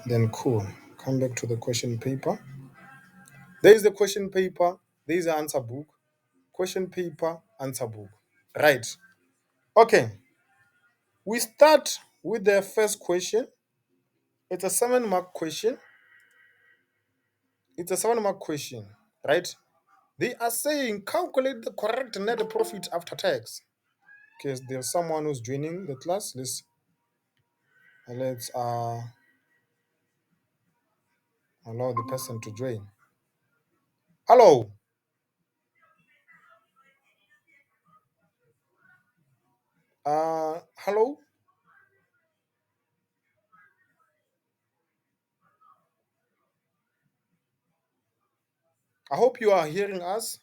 Then cool. Come back to the question paper. There is the question paper. There is the answer book. Question paper, answer book. Right. Okay. We start with the first question. It's a 7 mark question. It's a 7 mark question. Right. They are saying calculate the correct net profit after tax. Okay, there's someone who's joining the class. Let's allow the person to join. Hello. Hello. I hope you are hearing us.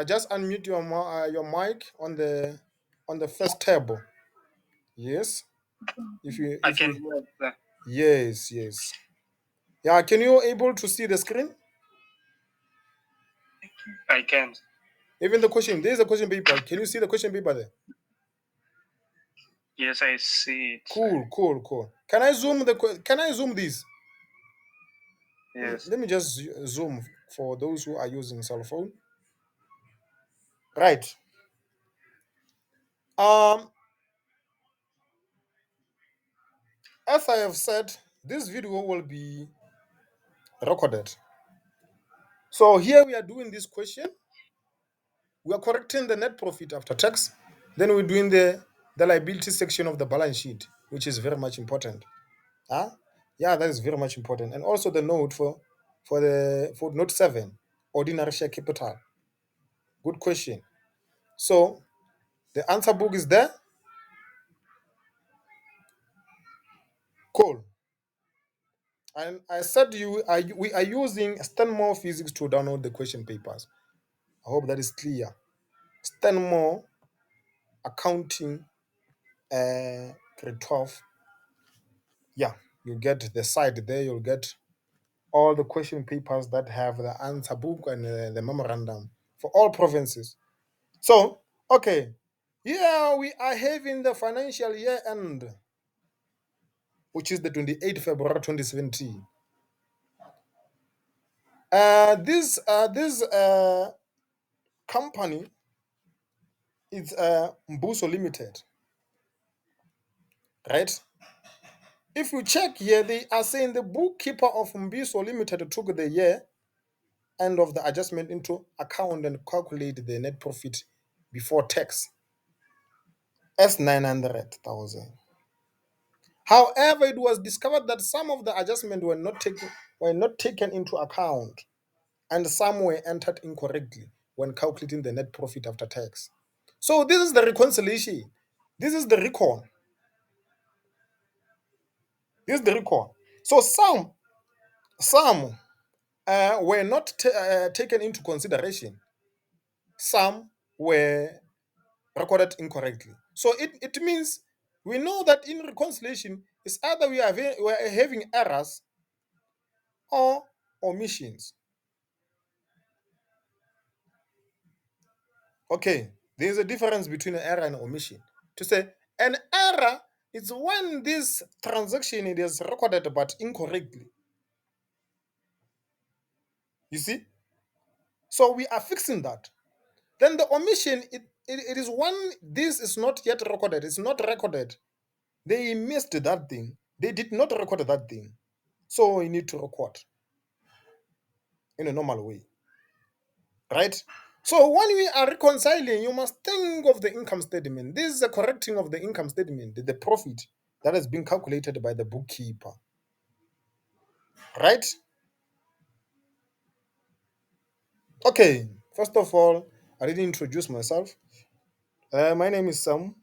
Just unmute your mic on the first table. Yes. If you I if can you hear that. yes. Yeah, can you able to see the screen? I can. Even the question, there's a question paper. Can you see the question paper there? Yes, I see it. Cool. Can I zoom this? Yes. Let me just zoom for those who are using cell phone. Right. Um, as I have said, this video will be recorded. So here we are doing this question. We are correcting the net profit after tax. Then we're doing the liability section of the balance sheet, which is very much important. Huh? Yeah, that is very much important. And also the note for note 7, ordinary share capital. Good question. So the answer book is there. Cool. And I said we are using Stanmore Physics to download the question papers. I hope that is clear. Stanmore Accounting, grade 12. Yeah, you get the site there. You'll get all the question papers that have the answer book and the memorandum for all provinces. So, okay, here we are having the financial year end, which is the 28th February 2017. This company is Mbuso Limited, right? If you check here, they are saying the bookkeeper of Mbuso Limited took the year end of the adjustment into account and calculate the net profit before tax as 900,000. However, it was discovered that some of the adjustments were not taken into account, and some were entered incorrectly when calculating the net profit after tax. So this is the reconciliation. This is the recon. This is the recon. So some were not taken into consideration. Some were recorded incorrectly. So it means we know that in reconciliation, it's either we are having errors or omissions. Okay, there's a difference between an error and omission. To say an error is when this transaction it is recorded but incorrectly. You see? So we are fixing that. Then the omission, it is when this is not yet recorded. It's not recorded. They missed that thing. They did not record that thing. So we need to record in a normal way. Right? So when we are reconciling, you must think of the income statement. This is a correcting of the income statement, the profit that has been calculated by the bookkeeper. Right? Okay. First of all, I didn't introduce myself. My name is Sam.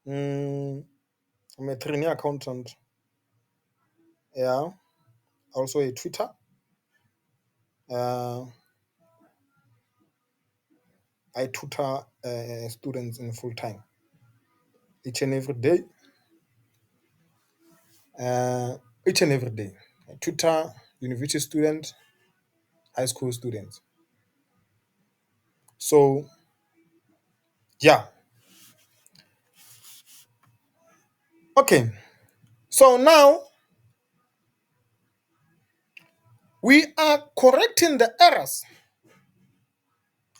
I'm a trainee accountant. Yeah. Also a Twitter. Uh, I tutor students in full time each and every day. Each and every day. I tutor university students, high school students. So, yeah. Okay. So now we are correcting the errors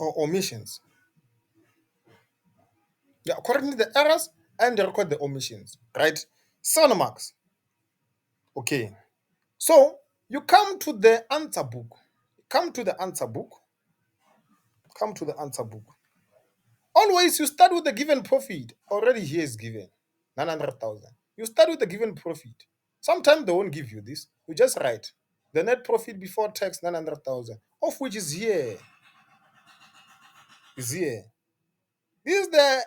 or omissions. Yeah, correcting the errors and record the omissions, right? 7 marks. Okay. So you come to the answer book. Come to the answer book. Come to the answer book. Always you start with the given profit. Already here is given 900,000. You start with the given profit. Sometimes they won't give you this. You just write the net profit before tax 900,000, of which is here. Is here. This is the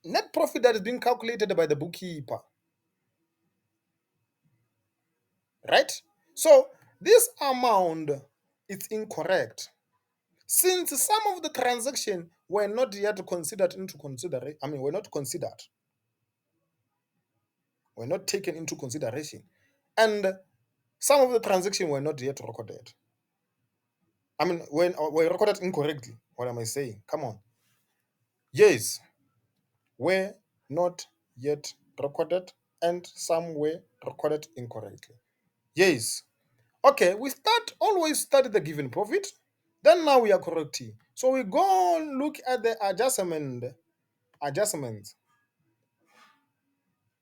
net profit that is being calculated by the bookkeeper. Right? So this amount is incorrect. Since some of the transactions were not yet considered into consideration, were not considered, were not taken into consideration, and some of the transactions were not yet recorded. Were recorded incorrectly. What am I saying? Come on. Yes, were not yet recorded, and some were recorded incorrectly. Yes. Okay, we always start the given profit. Then now we are correcting. So we go look at the adjustments.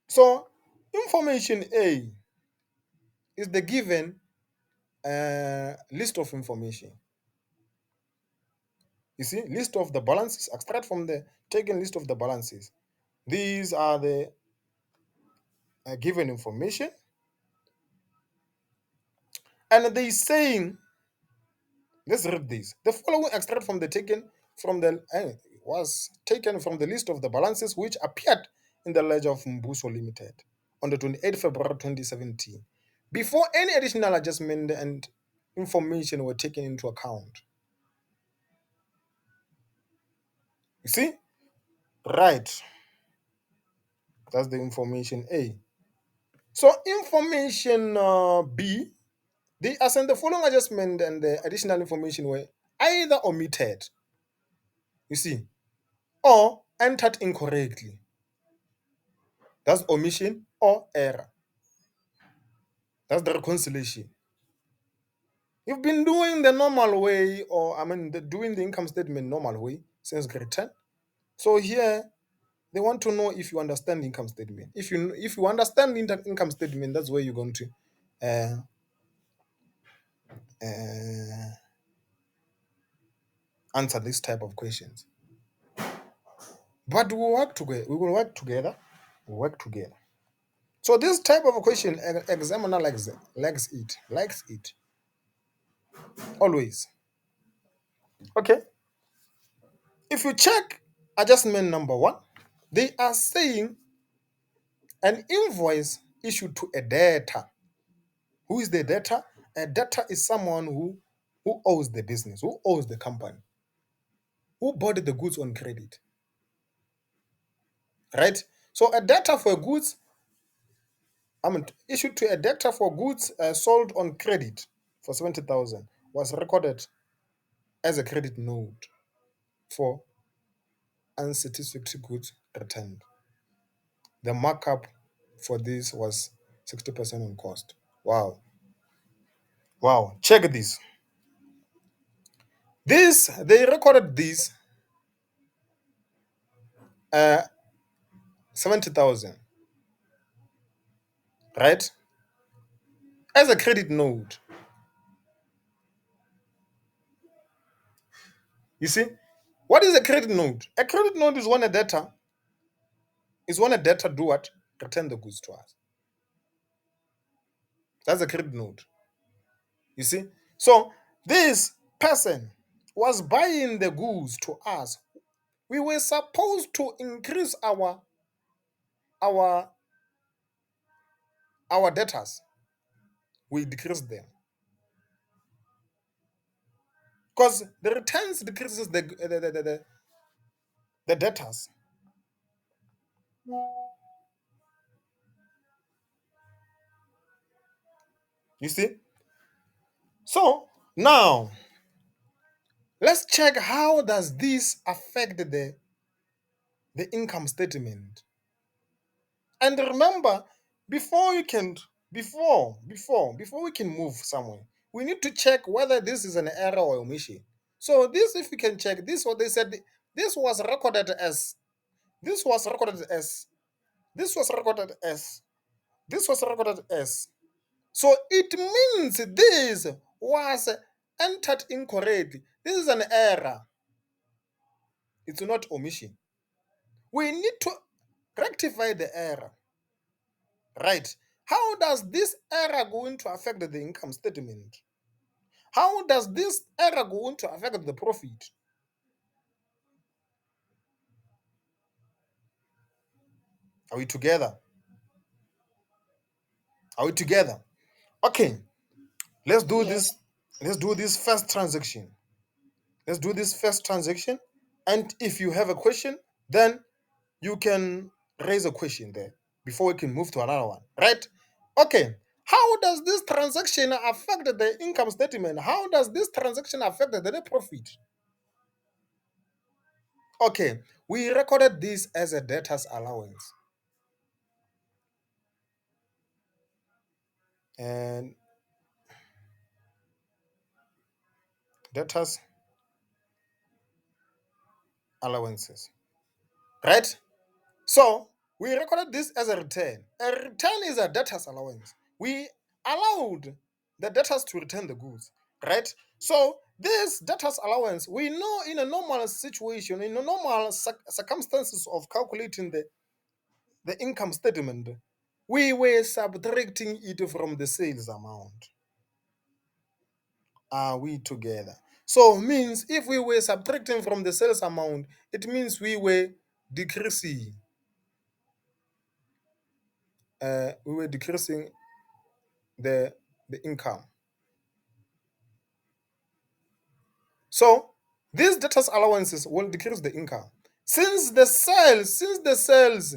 So information A is the given list of information. You see, list of the balances, extract from the taken list of the balances. These are the given information. And they saying, let's read this. The following extract from the taken from the was taken from the list of the balances which appeared in the ledger of Mbuso Limited on the 28th February 2017, before any additional adjustment and information were taken into account. You see? Right. That's the information A. So information B, they assign the following adjustment and the additional information were either omitted, you see, or entered incorrectly. That's omission or error. That's the reconciliation. You've been doing the normal way, or doing the income statement normal way since grade 10. So here they want to know if you understand the income statement. If you understand the income statement, that's where you're going to uh, uh, answer this type of questions. But we work together. We will work together. We work together. So this type of a question, examiner likes it always. Okay. If you check adjustment number 1, they are saying an invoice issued to a debtor. Who is the debtor? A debtor is someone who owes the business, who owes the company, who bought the goods on credit. Right? So a debtor for goods, issued to a debtor for goods sold on credit for 70,000 was recorded as a credit note for unsatisfactory goods returned. The markup for this was 60% on cost. Wow. Wow. Check this. They recorded this 70,000, right? As a credit note. You see? What is a credit note? A credit note is when a debtor do what? Return the goods to us. That's a credit note. You see? So this person was buying the goods to us. We were supposed to increase our debtors. We decrease them. Because the returns decreases the debtors. You see? So now let's check how does this affect the income statement. And remember, before you can before we can move somewhere, we need to check whether this is an error or omission. So this, if we can check this, what they said, this was recorded as this was recorded as this was recorded as this was recorded as. So it means this was entered incorrectly. This is an error. It's not omission. We need to rectify the error. Right. How does this error going to affect the income statement? How does this error going to affect the profit? Are we together? Are we together? Okay. Let's do this. Let's do this first transaction. Let's do this first transaction. And if you have a question, then you can raise a question there before we can move to another one. Right? Okay. How does this transaction affect the income statement? How does this transaction affect the net profit? Okay, we recorded this as a debtor's allowance. And debtor's allowances. Right? So we recorded this as a return. A return is a debtor's allowance. We allowed the debtors to return the goods. Right? So this debtor's allowance, we know in a normal situation, in a normal circumstances of calculating the income statement, we were subtracting it from the sales amount. Are we together? So means if we were subtracting from the sales amount, it means we were decreasing. We were decreasing the income. So these debtors allowances will decrease the income. Since the sales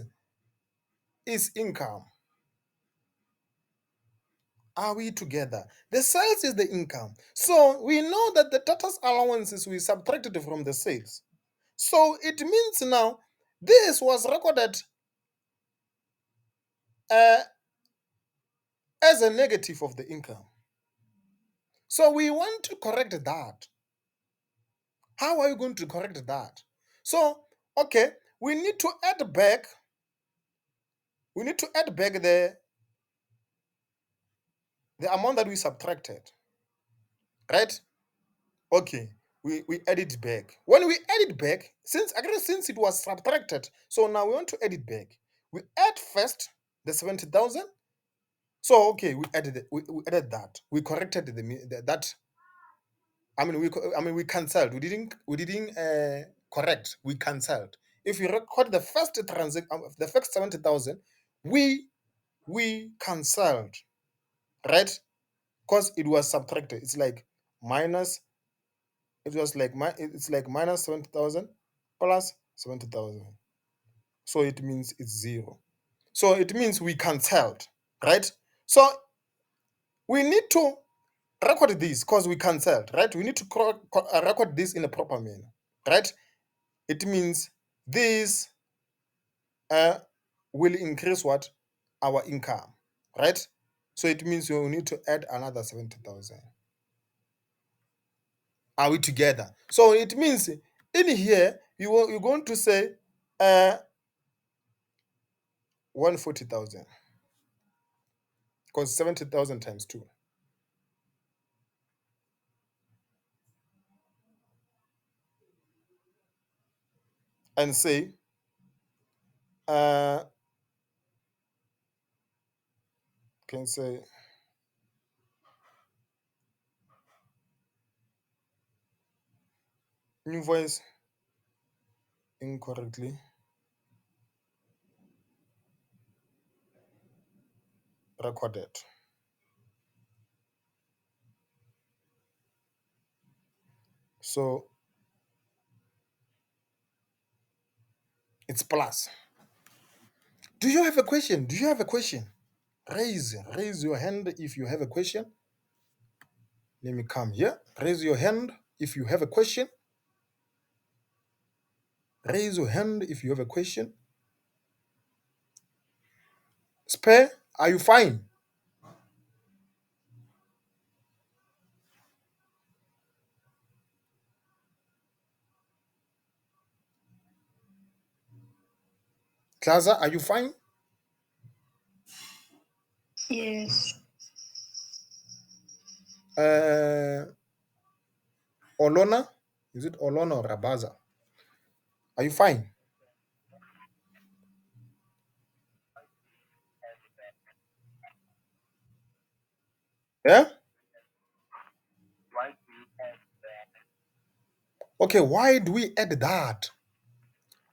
is income. Are we together? The sales is the income. So we know that the debtors allowances we subtracted from the sales. So it means now this was recorded uh, as a negative of the income. So we want to correct that. How are you going to correct that? So, okay, we need to add back the amount that we subtracted. Right? Okay. We add it back. When we add it back, since it was subtracted, so now we want to add it back. We add first the 70,000. So okay, we added that. We corrected that. We cancelled. We didn't correct. We cancelled. If you record the first the first 70,000, we cancelled, right? Because it was subtracted. It's like minus. It was like it's like minus 70,000 plus 70,000. So it means it's zero. So it means we cancelled, right? So we need to record this because we cancelled, right? We need to record this in a proper manner, right? It means this will increase what? Our income, right? So it means you need to add another 70,000. Are we together? So it means in here you're going to say 140,000 because 70,000 times 2 and say can say invoice incorrectly recorded. So it's plus. Do you have a question? Do you have a question? Raise your hand if you have a question. Let me come here. Raise your hand if you have a question. Raise your hand if you have a question. Spare Are you fine? Claza, are you fine? Yes. Uh, Olona? Is it Olona or Rabaza? Are you fine? Yeah? Okay, why do we add that?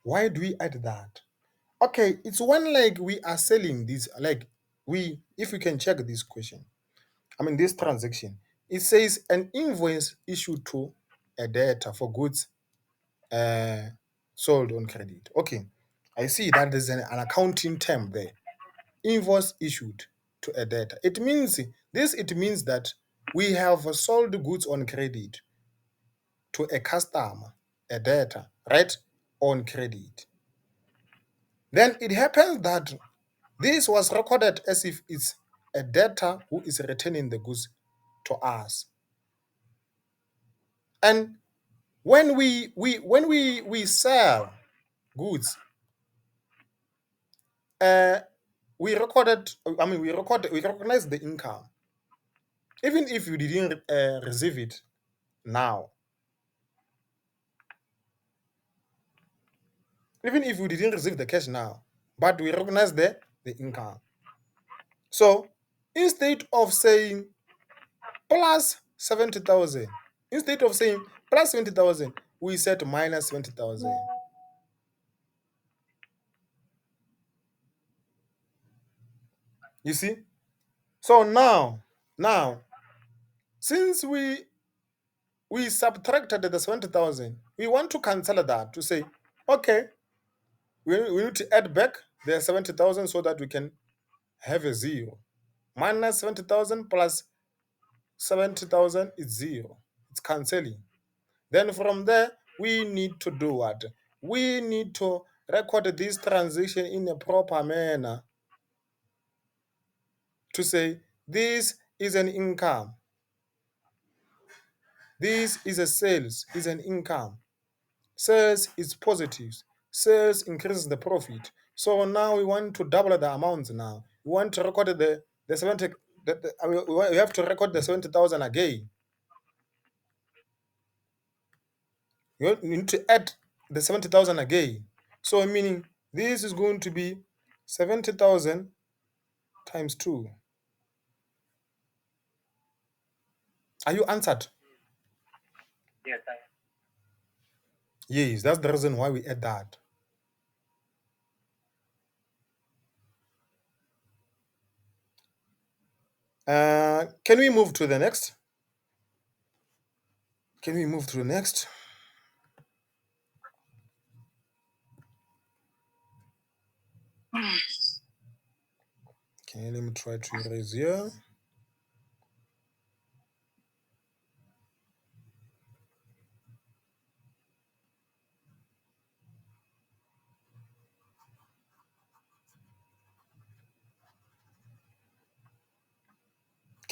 Why do we add that? Okay, it's when like we are selling this, like we, if we can check this question, I mean this transaction, it says an invoice issued to a debtor for goods uh, sold on credit. Okay, I see that there's an accounting term there. Invoice issued to a debtor. It means that we have sold goods on credit to a customer, a debtor, right? On credit. Then it happens that this was recorded as if it's a debtor who is returning the goods to us. And when we sell goods, uh, we recorded. I mean, we recognize the income, even if you didn't receive it now. Even if you didn't receive the cash now, but we recognize the income. So instead of saying plus 70,000, instead of saying plus 70,000, we said minus 20,000. You see? So now, since we subtracted the 70,000, we want to cancel that to say, okay, we need to add back the 70,000 so that we can have a zero. Minus 70,000 plus 70,000 is zero. It's cancelling. Then from there, we need to do what? We need to record this transaction in a proper manner to say this is an income, this is a sales, is an income. Sales is positive. Sales increases the profit. So now we want to double the amount now. We want to record the 70, we have to record the 70,000 again. You need to add the 70,000 again. So meaning this is going to be 70,000 times 2. Are you answered? Yes, Yes, that's the reason why we add that. Can we move to the next? Can we move to the next? Okay, let me try to erase here.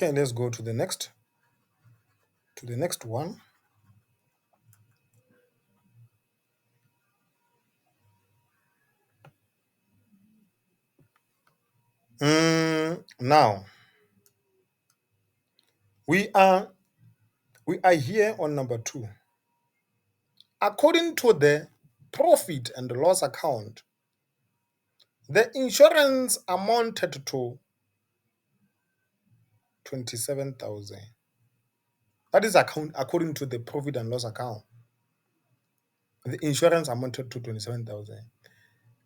Okay, let's go to the next. To the next one. Now we are here on number 2. According to the profit and loss account, the insurance amounted to 27,000. That is according to the profit and loss account. The insurance amounted to 27,000.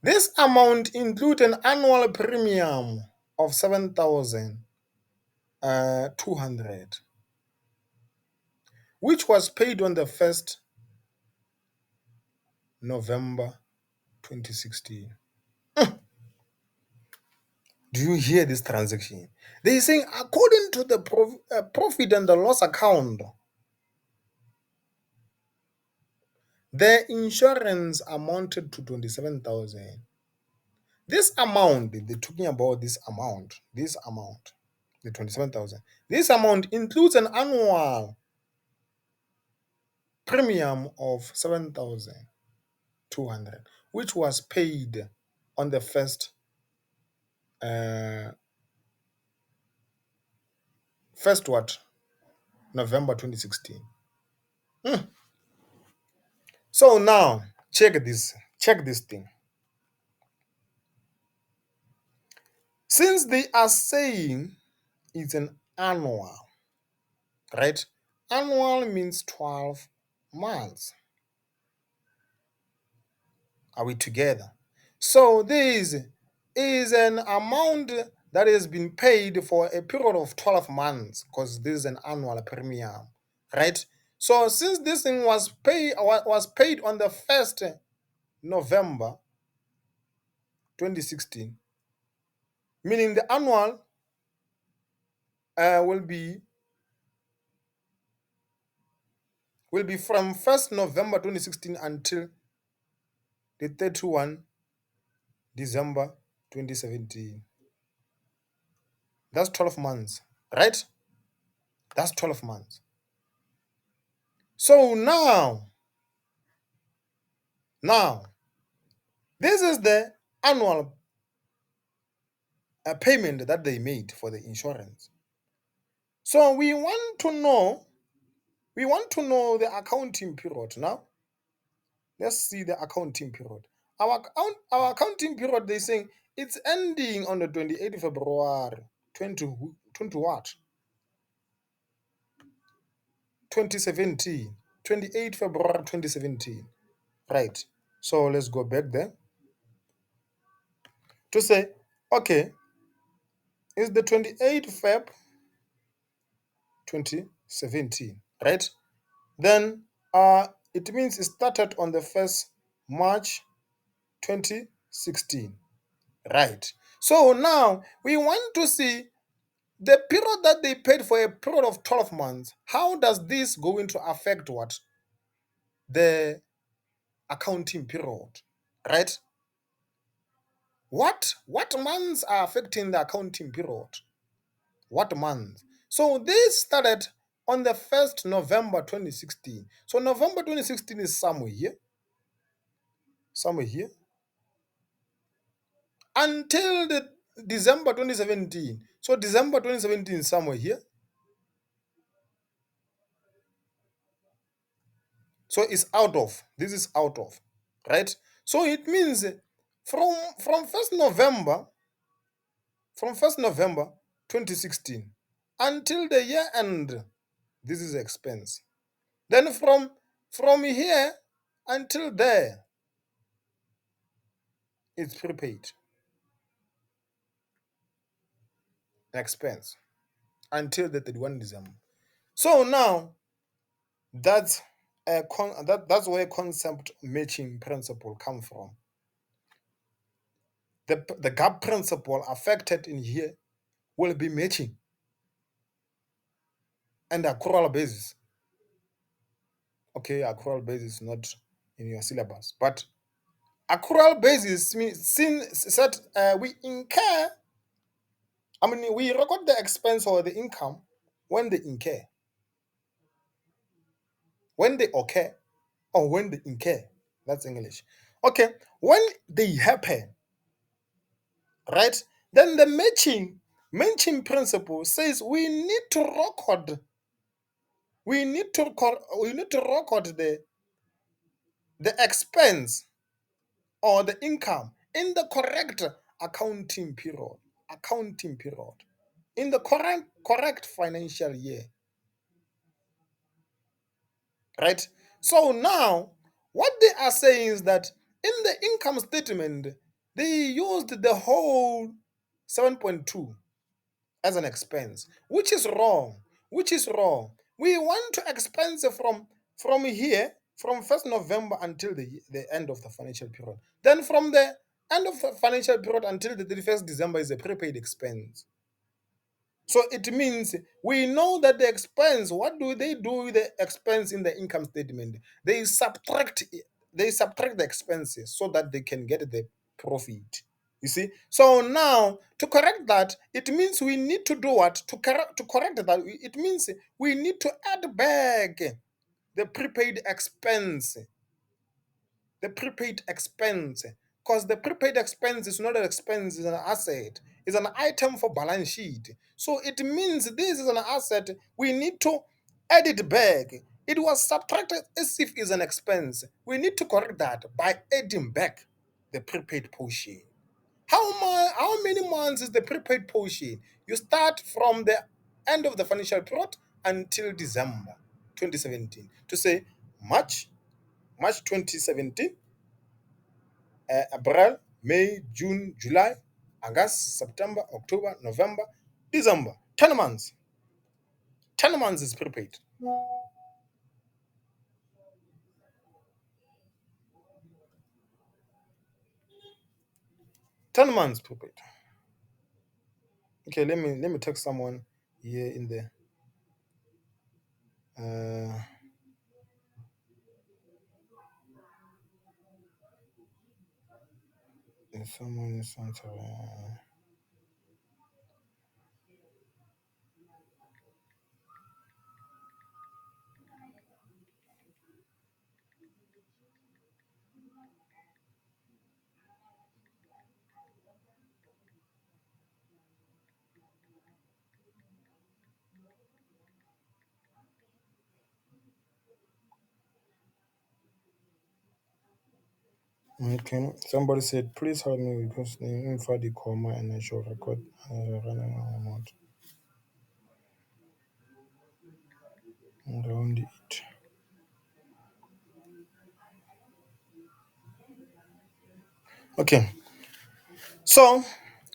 This amount includes an annual premium of 7,200, which was paid on the 1st November 2016. Do you hear this transaction? They are saying according to the profit and the loss account, the insurance amounted to 27,000. This amount, they're talking about this amount, the 27,000. This amount includes an annual premium of 7,200, which was paid on the first November 2016. So now check this thing. Since they are saying it's an annual, right? Annual means 12 months. Are we together? So this is an amount that has been paid for a period of 12 months because this is an annual premium, right? So since this thing was paid on the 1st November 2016, meaning the annual will be from 1st November 2016 until the 31 December 2017. That's 12 months, right? That's 12 months. So now, this is the annual payment that they made for the insurance. So we want to know the accounting period now. Let's see the accounting period. Our accounting period, they're saying it's ending on the 28th February 20 what? 2017. 28 February 2017. Right. So let's go back there to say, okay, it's the 28th Feb 2017, right? Then it means it started on the 1st March 2016, right? So now we want to see the period that they paid for a period of 12 months. How does this going to affect what? The accounting period, right? What months are affecting the accounting period? What month? So this started on the 1st November 2016. So November 2016 is somewhere here. Until the December 2017. So December 2017 is somewhere here. So it's out of. This is out of. Right? So it means from 1st November 2016 until the year end, this is expense. Then from here until there, it's prepaid expense until the 31 December. So now that's that's where concept matching principle come from. The gap principle affected in here will be matching and accrual basis. Okay, accrual basis not in your syllabus, but accrual basis means since we incur. I mean, we record the expense or the income when they incur, when they occur, or when they incur. That's English. Okay, when they happen, right? Then the matching principle says we need to record the expense or the income in the correct accounting period. In the correct financial year. Right? So now, what they are saying is that in the income statement, they used the whole 7.2 as an expense, which is wrong. We want to expense from here, from 1st November until the end of the financial period. Then from the end of the financial period until the 31st December is a prepaid expense. So it means we know that the expense, what do they do with the expense in the income statement? They subtract the expenses so that they can get the profit. You see? So now to correct that, it means we need to do what? To correct that, it means we need to add back the prepaid expense. The prepaid expense. Because the prepaid expense is not an expense, it's an asset. It's an item for balance sheet. So it means this is an asset. We need to add it back. It was subtracted as if it's an expense. We need to correct that by adding back the prepaid portion. How many months is the prepaid portion? You start from the end of the financial period until December 2017. To say March 2017, April, May, June, July, August, September, October, November, December. 10 months. 10 months is prepaid. 10 months prepaid. Okay, let me text someone here in the someone is answering. Okay, somebody said, please help me because the info the comma and I should record running amount around it. Okay, so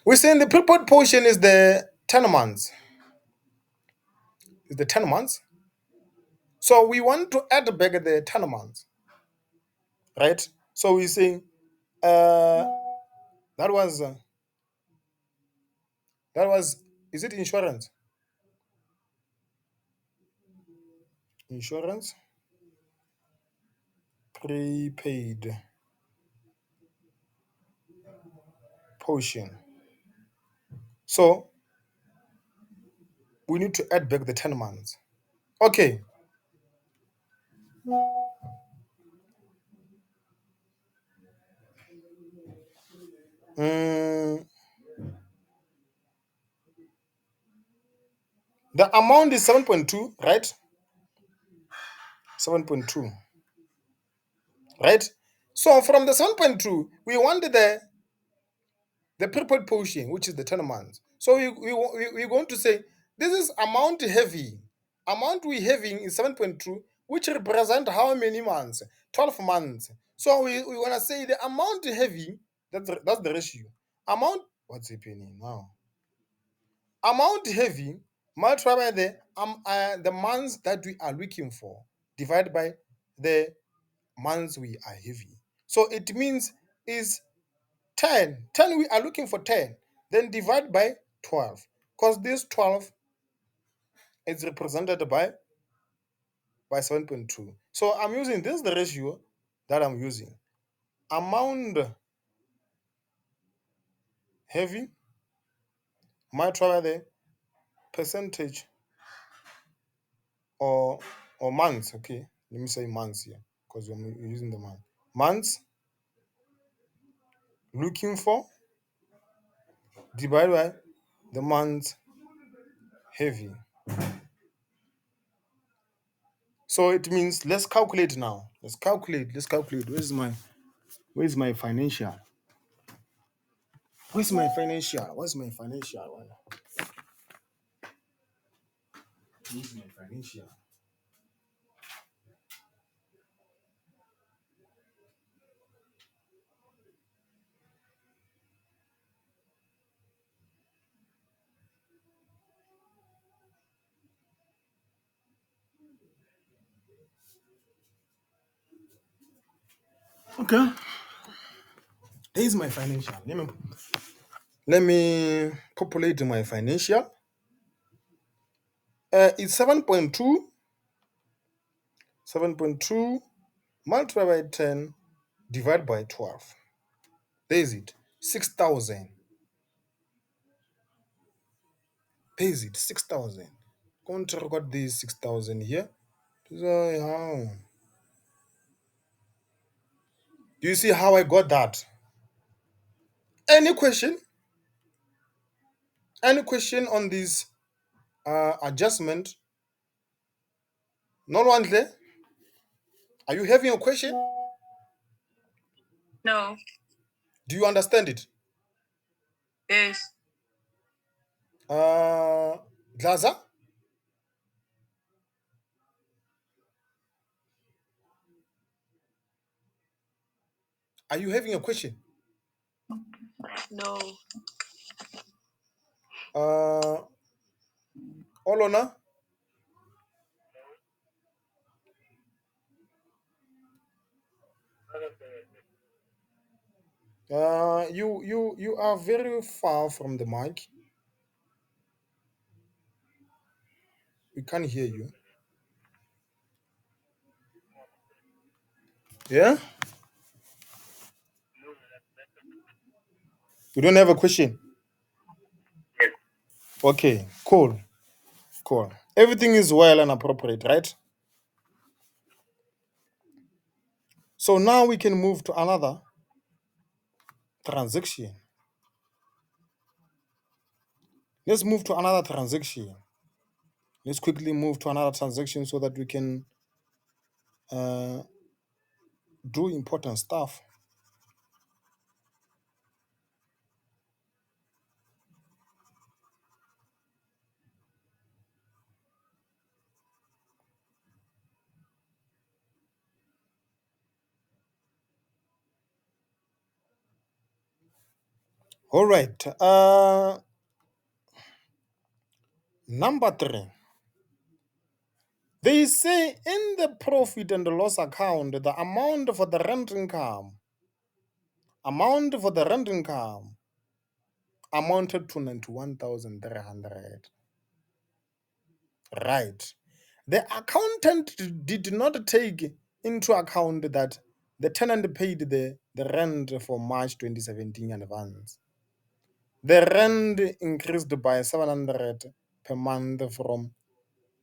we're saying the prepaid portion is the 10 months. Is the 10 months. So we want to add back the 10 months, right? So we saying that was is it insurance? Insurance prepaid portion. So we need to add back the 10 months. Okay. The amount is 7.2, right? 7.2, right? So from the 7.2, we wanted the prepaid portion, which is the 10 months. So we're going to say this is amount heavy. Amount we having is 7.2, which represent how many months? 12 months. So we want to say the amount heavy, that's the ratio. Amount, what's happening now? Amount heavy multiplied by the months that we are looking for, divided by the months we are heavy. So it means is 10. 10 we are looking for 10. Then divide by 12. Because this 12 is represented by 7.2. So I'm using this is the ratio that I'm using. Amount heavy multiplied by the percentage or months. Okay, let me say months here because I'm using the month. Months looking for divided by the month heavy. So it means let's calculate now. Let's calculate. Where's my financial? Where's my financial? Where's my financial? Where's my financial? Okay. Here's my financial. Let me populate my financial. It's 7.2. 7.2 multiplied by 10 divided by 12. There's it. 6,000. Pays it 6,000. Going to record this 6,000 here. So, how? Do you see how I got that? Any question? Any question on this adjustment? No one there? Are you having a question? No. Do you understand it? Yes. Glaza? Are you having a question? No. Olona? You are very far from the mic. We can't hear you. Yeah? You don't have a question? Yes. Okay, cool. Cool. Everything is well and appropriate, right? So now we can move to another transaction. Let's move to another transaction. Let's quickly move to another transaction so that we can do important stuff. All right. Number 3. They say in the profit and loss account, the amount for the rent income amounted to 91,300. Right. The accountant did not take into account that the tenant paid the rent for March 2017 in advance. The rent increased by 700 per month from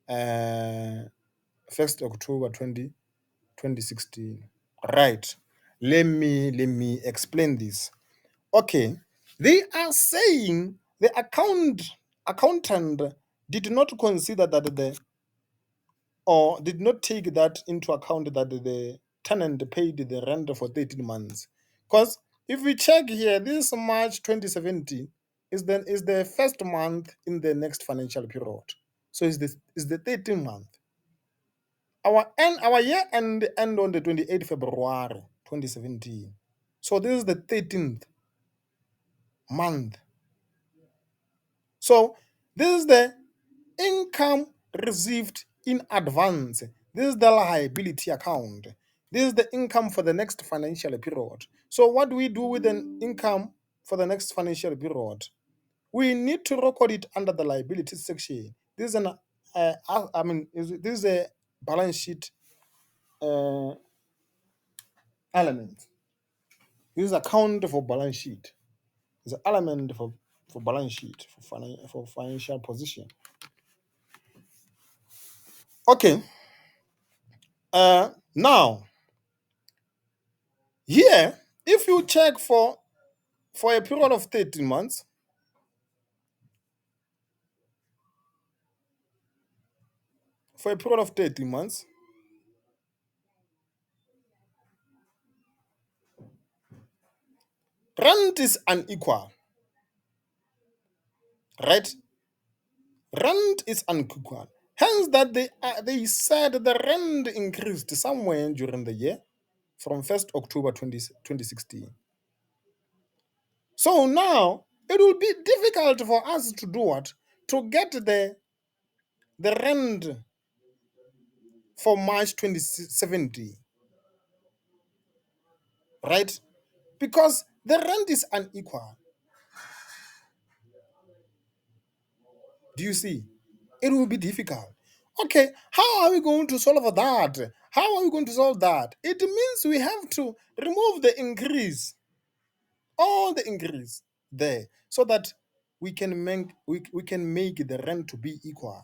1st October 2016. Right. Let me explain this. Okay. They are saying the accountant did not consider that or did not take that into account that the tenant paid the rent for 13 months. Because if we check here, this March 2017 is the first month in the next financial period. So is the 13th month. Our year end on the 28th February 2017. So this is the 13th month. So this is the income received in advance. This is the liability account. This is the income for the next financial period. So what do we do with an income for the next financial period? We need to record it under the liability section. This is this is a balance sheet element. This is account for balance sheet. It's an element for balance sheet for financial position. Okay. Now here, if you check for a period of 13 months, rent is unequal, right? Rent is unequal. Hence, that they said the rent increased somewhere during the year from 1st October 2016. So now it will be difficult for us to do what? To get the rent for March 2017, right? Because the rent is unequal. Do you see? It will be difficult. Okay, how are we going to solve that? How are we going to solve that? It means we have to remove the increase all the increase there, so that we can make the rent to be equal,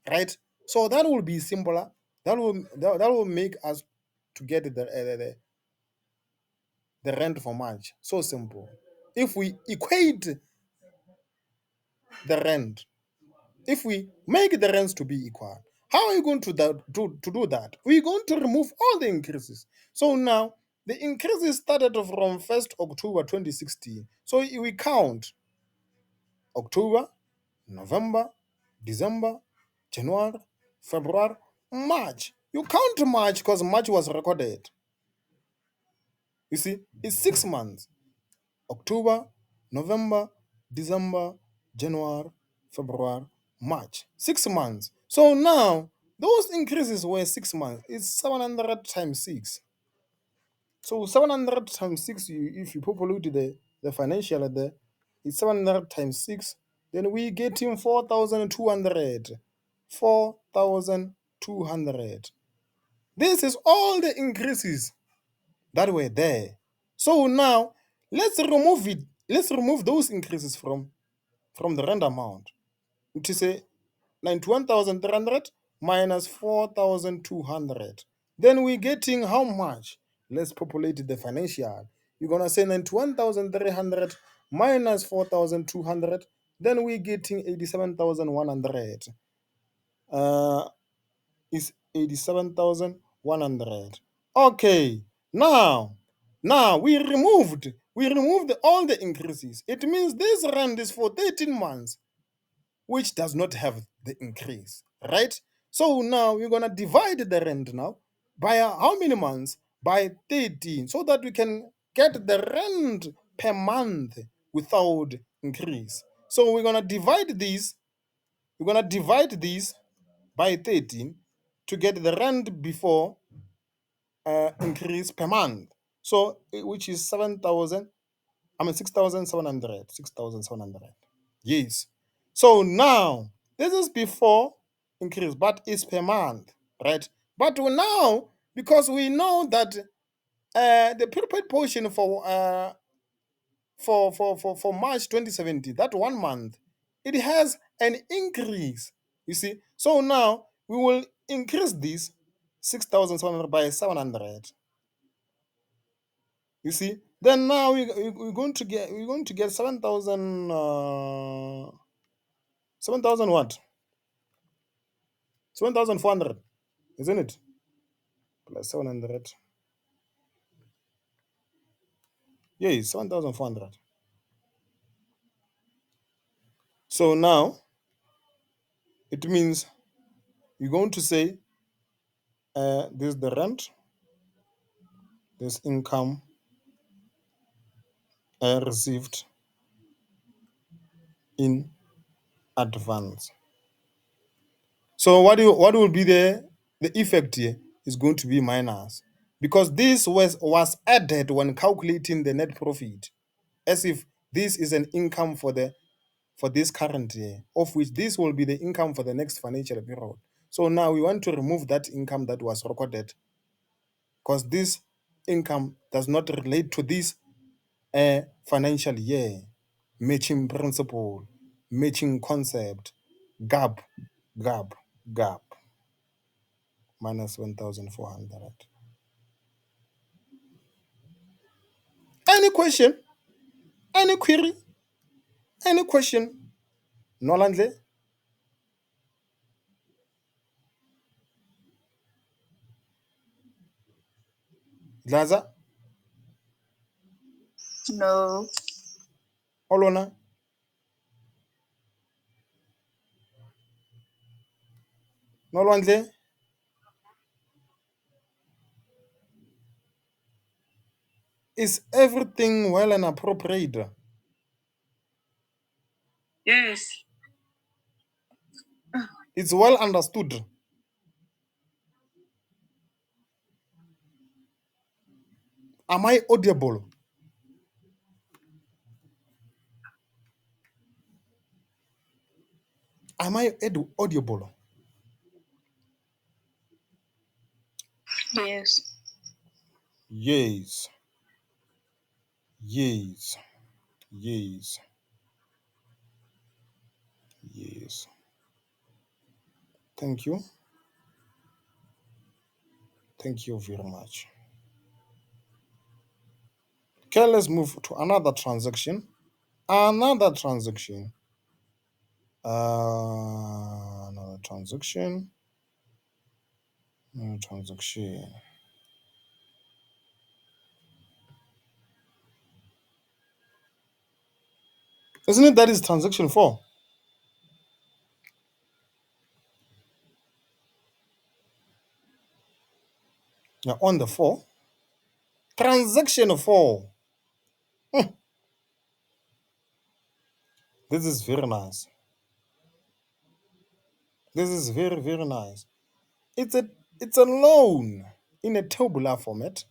right? So that will be simpler. That will make us to get the rent for March. So simple. If we equate the rent, if we make the rents to be equal, how are you going to do that? We're going to remove all the increases. So now the increases started from 1st October 2016. So we count October, November, December, January, February, March. You count March because March was recorded. You see, it's 6 months. October, November, December, January, February, March. 6 months. So now, those increases were 6 months. It's 700 times 6. So 700 times 6, if you populate the financial there, it's 700 times 6. Then we get in 4,200. 4,200. This is all the increases that were there. So now let's remove it. Let's remove those increases from the rent amount. It is a 91,300 minus 4,200. Then we're getting how much? Let's populate the financial. You're gonna say 91,300 minus 4,200. Then we're getting 87,100. Is 87,100. Okay, now we removed all the increases. It means this rent is for 13 months, which does not have the increase, right? So now we're gonna divide the rent now by how many months? By 13, so that we can get the rent per month without increase. So we're gonna divide these. We're gonna divide these by 13 to get the rent before increase per month. So which is 7,000. I mean 6,700. 6,700. Yes. So now this is before increase, but it's per month, right? But now, because we know that the prepaid portion for March 2017, that 1 month, it has an increase. You see, so now we will increase this 6,700 by 700. You see, then now we're going to get 7,000. 7,000 what? 7,400, isn't it? Plus 700. Yeah, 7,400. So now it means you're going to say this is the rent, this income received in advance. So what will be the effect here is going to be minus, because this was added when calculating the net profit, as if this is an income for this current year, of which this will be the income for the next financial period. So now we want to remove that income that was recorded, because this income does not relate to this financial year. Matching principle, matching concept, gap, gap, gap, minus 1,400. Any question? Any query? Any question? Nolandle? Glaza? No. Olona? Nolwandle? Is everything well and appropriate? Yes. It's well understood. Am I audible? Am I audible? Yes. Yes. Yes. Yes. Yes. Thank you. Thank you very much. Okay, let's move to another transaction. Another transaction. Another transaction. Another transaction. Isn't it that is transaction 4? Yeah, on the 4. Transaction 4. This is very nice. This is very, very nice. It's a loan in a tabular format,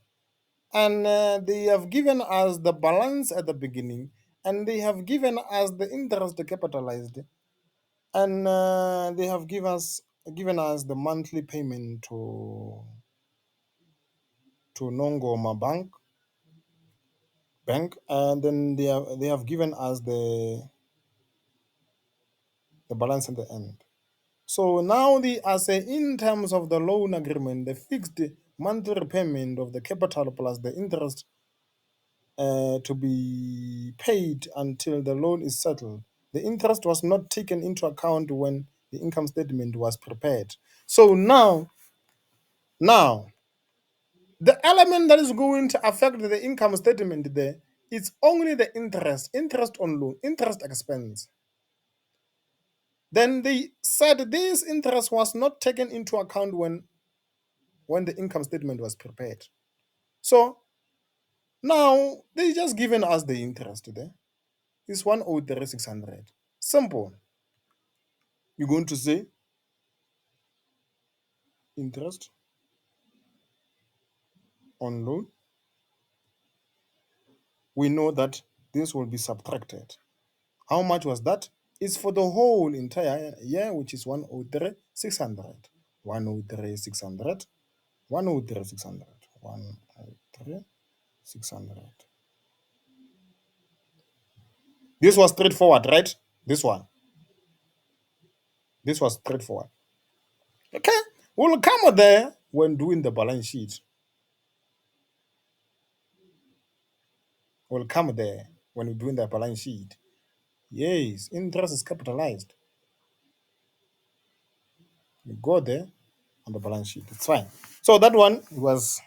and they have given us the balance at the beginning, and they have given us the interest capitalized, and they have given us the monthly payment to Nongoma Bank, and then they have given us the balance at the end. So now they are saying, in terms of the loan agreement, the fixed monthly repayment of the capital plus the interest to be paid until the loan is settled. The interest was not taken into account when the income statement was prepared. So now, the element that is going to affect the income statement there is only the interest on loan, interest expense. Then they said this interest was not taken into account when the income statement was prepared. So now they just given us the interest there. It's 103,600. Simple. You're going to say interest on loan. We know that this will be subtracted. How much was that? It's for the whole entire year, which is 103,600. 103,600. 103,600. 103,600. This was straightforward, right? This one. This was straightforward. Okay. We'll come there when doing the balance sheet. We'll come there when we're doing the balance sheet. Yes, interest is capitalized. You go there on the balance sheet. It's fine. So that one was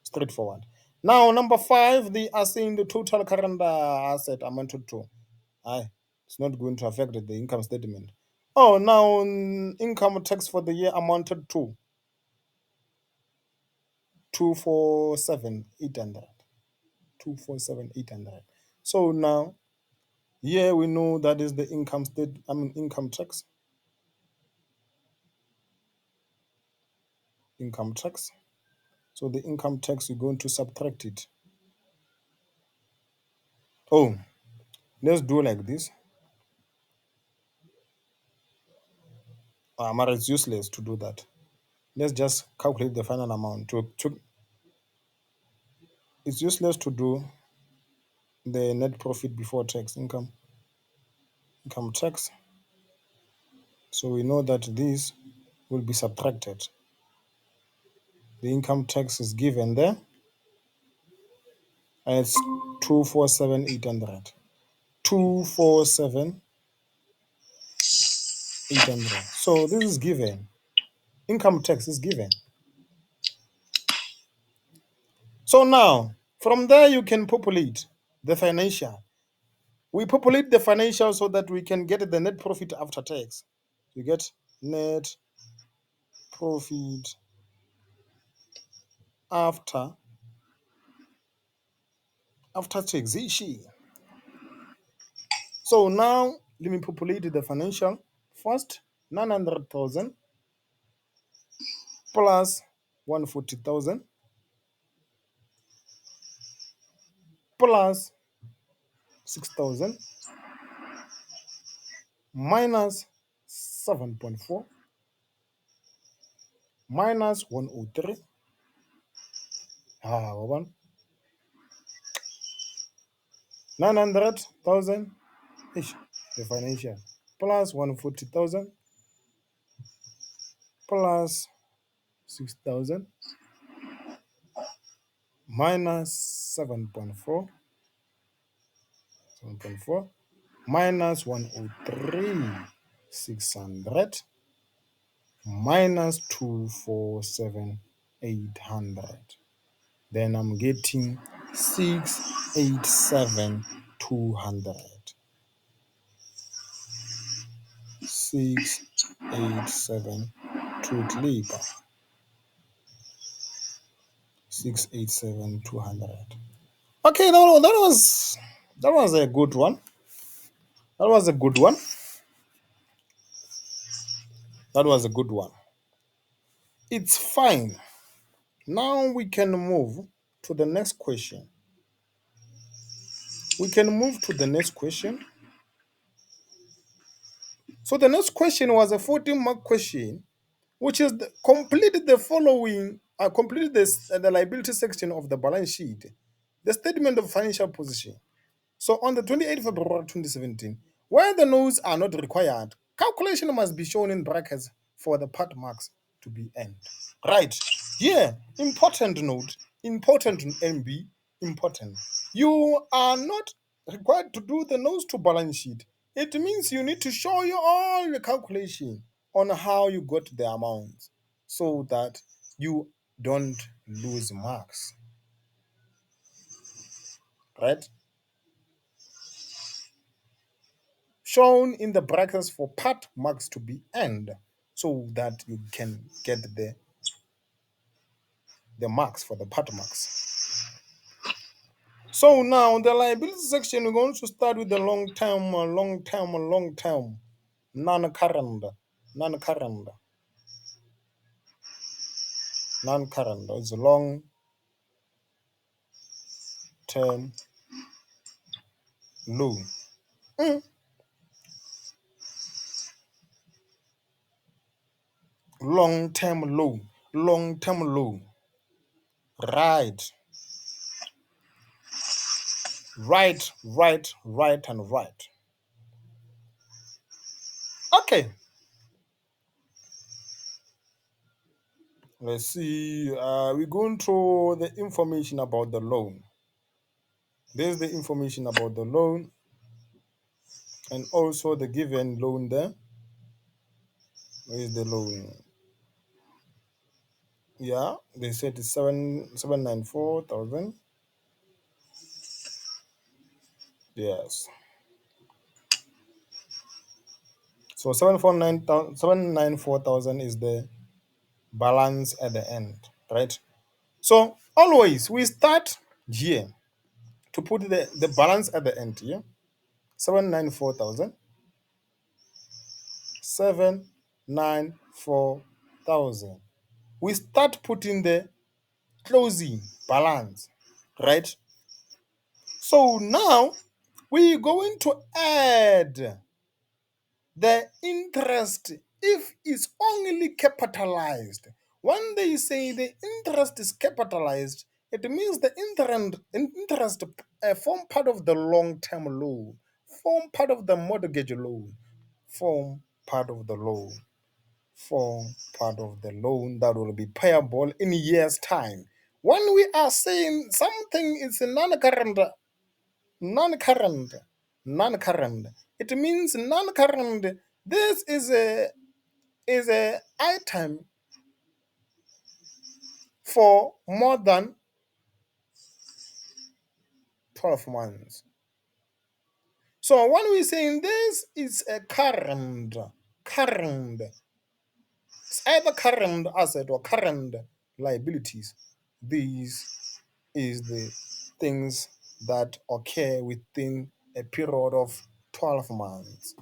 straightforward. Now number 5, they are saying the total current asset amounted to. It's not going to affect the income statement. Oh, now income tax for the year amounted to 247,800. 247,800. So now here we know that is the income tax. Income tax. So the income tax, you're going to subtract it. Oh, let's do like this. But it's useless to do that. Let's just calculate the final amount. It's useless to do the net profit before tax, income tax. So we know that this will be subtracted. The income tax is given there, and it's 247,800. 247,800. So this is given. Income tax is given. So now, from there you can populate the financial. We populate the financial so that we can get the net profit after tax. You get net profit after taxation. So now let me populate the financial first. 900,000 plus 140,000 plus 6,000 minus 7.4 minus 103. One. 900,000, the financial, plus 140,000, plus 6,000, minus 7.4, 7.4, minus 103, 600, minus 247, 800. Then I'm getting 687, 200. 687 to Clipper. 687, 200. Okay, that was a good one. That was a good one. That was a good one. It's fine. Now we can move to the next question. We can move to the next question. So the next question was a 14-mark question, which is complete the following. Complete this the liability section of the balance sheet. The statement of financial position. So on the 28th of February 2017, where the notes are not required, calculation must be shown in brackets for the part marks to be earned. Right. Here, important note, important MB, important. You are not required to do the notes to balance sheet. It means you need to show you all the calculation on how you got the amounts so that you don't lose marks. Right? Shown in the brackets for part marks to be earned so that you can get the marks for the part marks. So now the liability section, we're going to start with the long-term, non-current. It's a long-term loan. Long-term loan. Right, and right. Okay. Let's see. We're going through the information about the loan. There's the information about the loan and also the given loan there. Where is the loan? Yeah, they said it's 794,000. Yes. So 794,000 is the balance at the end, right? So always we start here to put the balance at the end here. 794,000. 794,000. We start putting the closing balance, right? So now we're going to add the interest if it's only capitalized. When they say the interest is capitalized, it means the interest form part of the long-term loan, form part of the mortgage loan, form part of the loan, form part of the loan that will be payable in a year's time. When we are saying something is non-current, non-current, non-current, it means non-current. This is a item for more than 12 months. So when we saying this is a current, it's either current asset or current liabilities. These is the things that occur within a period of 12 months.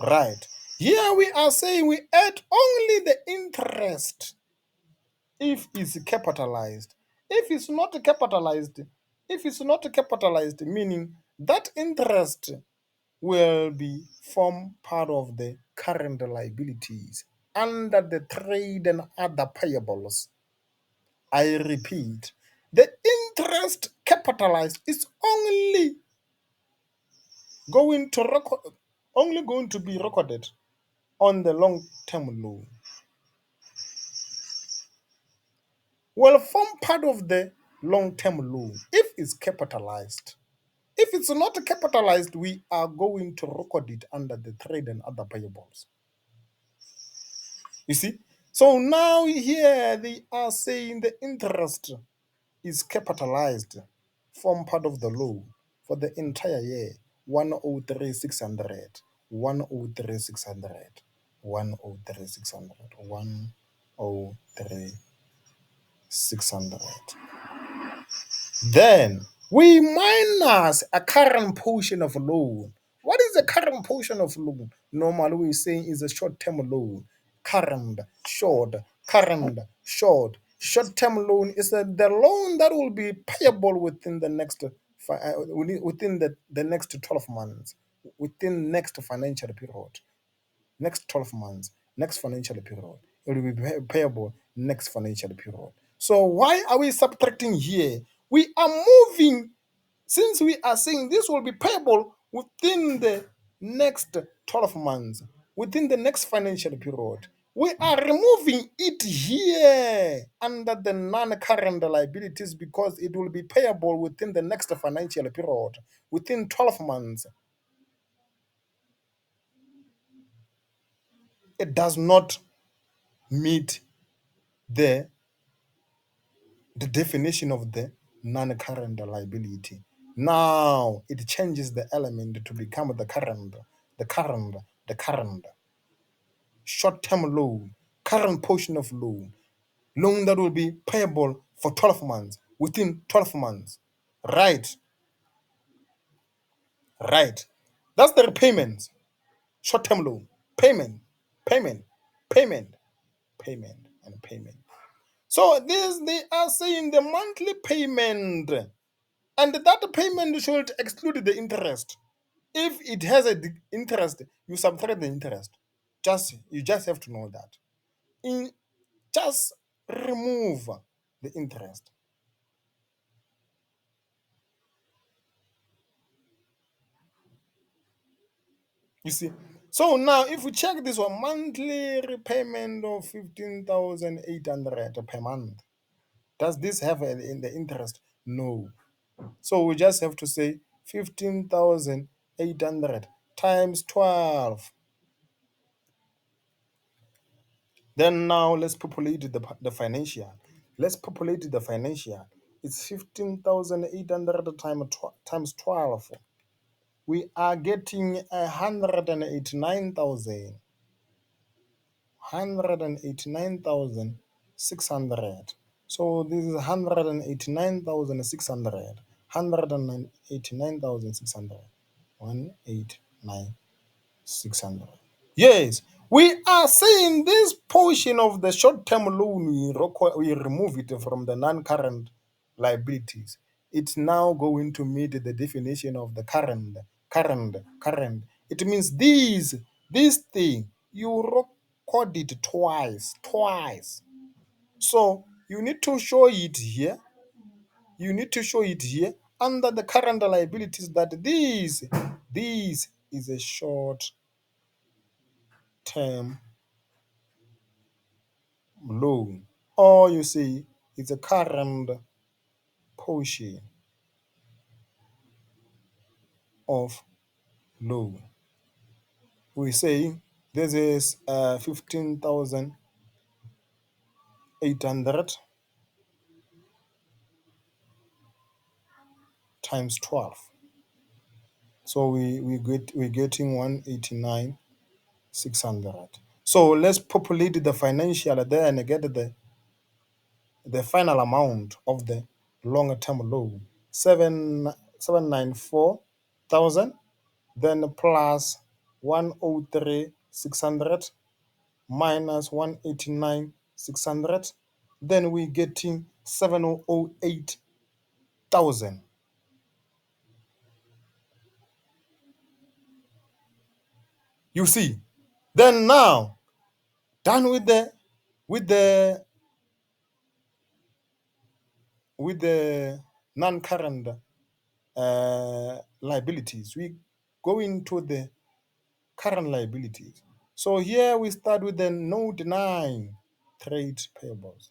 Right. Here we are saying we add only the interest if it's capitalized. If it's not capitalized, meaning that interest will be form part of the current liabilities under the trade and other payables. I repeat, the interest capitalized is only going to be recorded on the long-term loan. Will form part of the long-term loan if it's capitalized. If it's not capitalized, we are going to record it under the trade and other payables. You see? So now here they are saying the interest is capitalized, form part of the loan for the entire year. 103,600, 103,600, 103,600, 103,600. Then we minus a current portion of loan. What is the current portion of loan? Normally we say is a short-term loan. Current, short. Short-term loan is the loan that will be payable within the next within the next 12 months, within next financial period, next 12 months, next financial period. It will be payable next financial period. So why are we subtracting here? We are moving, since we are saying this will be payable within the next 12 months, within the next financial period. We are removing it here under the non-current liabilities because it will be payable within the next financial period, within 12 months. It does not meet the definition of the non-current liability. Now it changes the element to become the current, the current short-term loan, current portion of loan that will be payable for 12 months, within 12 months. Right. That's the repayments. Short-term loan, payment, payment, payment, payment, and payment. So this they are saying the monthly payment, and that payment should exclude the interest. If it has interest, you subtract the interest. You just have to know that. Just remove the interest. You see? So now if we check this one, monthly repayment of 15,800 per month. Does this have in the interest? No. So we just have to say 15,800 times 12. Then now let's populate the financial. Let's populate the financial. It's 15,800 times 12. We are getting 189,600. So this is 189,600. 189,600. 189,600. Yes, we are saying this portion of the short-term loan, we remove it from the non-current liabilities. It's now going to meet the definition of the current. It means this thing, you record it twice. So you need to show it here. Under the current liabilities that this is a short-term loan, or you see it's a current portion of loan. We say this is 15,800 times 12. So we're getting 189,600. So let's populate the financial there and get the final amount of the longer term loan. 794,000, then plus 103,600 minus 189,600, then we're getting 708,000. You see, then now done with the with the non-current liabilities. We go into the current liabilities. So here we start with the note 9, trade payables,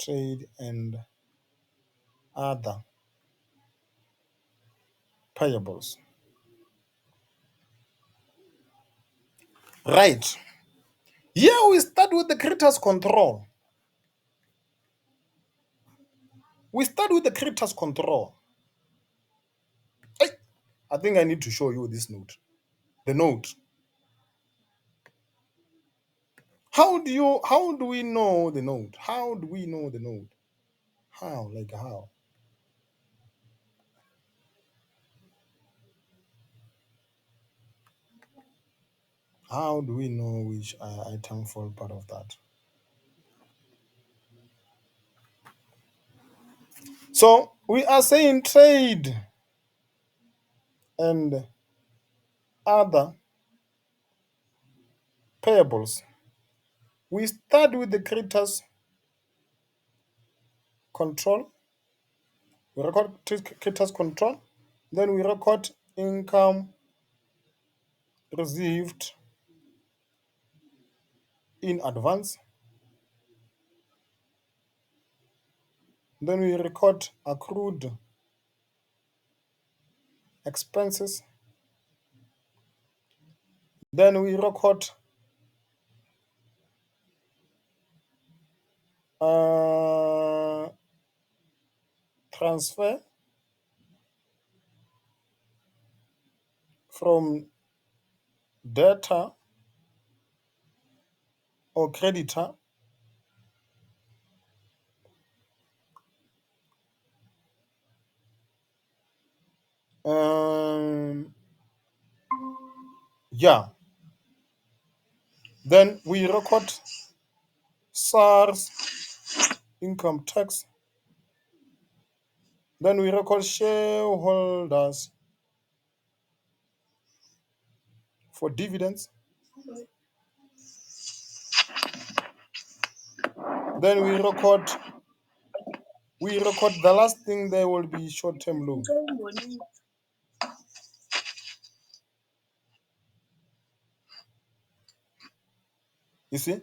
trade and other payables. Right. Here we start with the creditors control. We start with the creditors control. I think I need to show you this note. The note. How do we know the note? How do we know the note? How? Like how? How do we know which item fall part of that? So we are saying trade and other payables. We start with the creditors control. We record creditors control. Then we record income received in advance. Then we record accrued expenses. Then we record transfer from debtor or creditor yeah. Then we record SARS income tax. Then we record shareholders for dividends. Then we record the last thing there will be short-term loan. You see?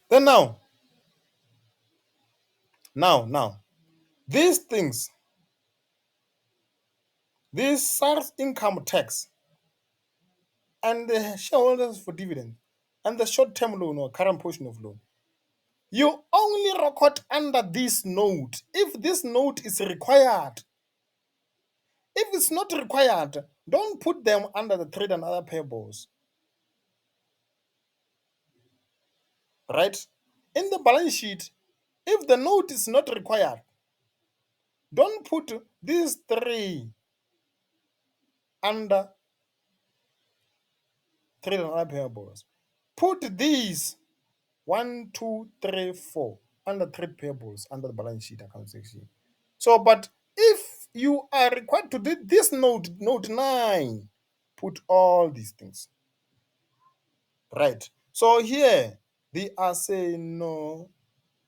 Then now, these things, this SARS income tax and the shareholders for dividend and the short-term loan or current portion of loan, you only record under this note if this note is required. If it's not required, don't put them under the trade and other payables. Right? In the balance sheet, if the note is not required, don't put these three under trade and other payables. Put these 1, 2, 3, 4 under trade payables under the balance sheet account section. So, but if you are required to do this note 9, put all these things. Right. So here they are saying no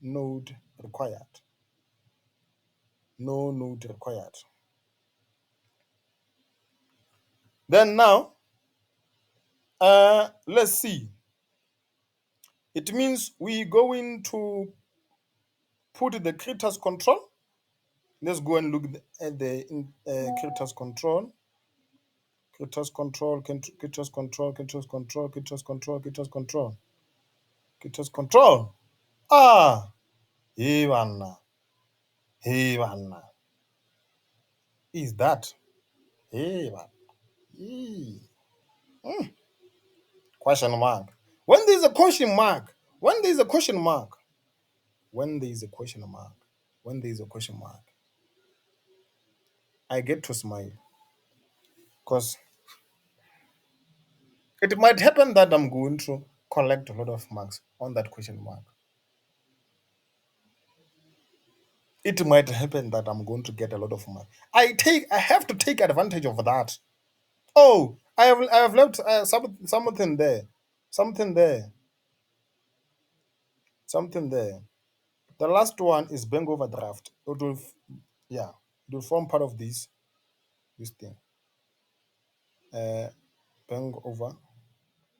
note required. No note required. Then now, let's see. It means we going to put the creditors control. Let's go and look at the creditors control. Creditors control, creditors control, creditors control, creditors control, creditors control, creditors control. Ah, Ivana. Is that? Ivana. Question mark. When there is a question mark, when there is a question mark, when there is a question mark, when there is a question mark, I get to smile because it might happen that I'm going to collect a lot of marks on that question mark. It might happen that I'm going to get a lot of marks. I have to take advantage of that. Oh, I have left something there. The last one is bank overdraft. Yeah, it will form part of this thing. Uh, bank overdraft.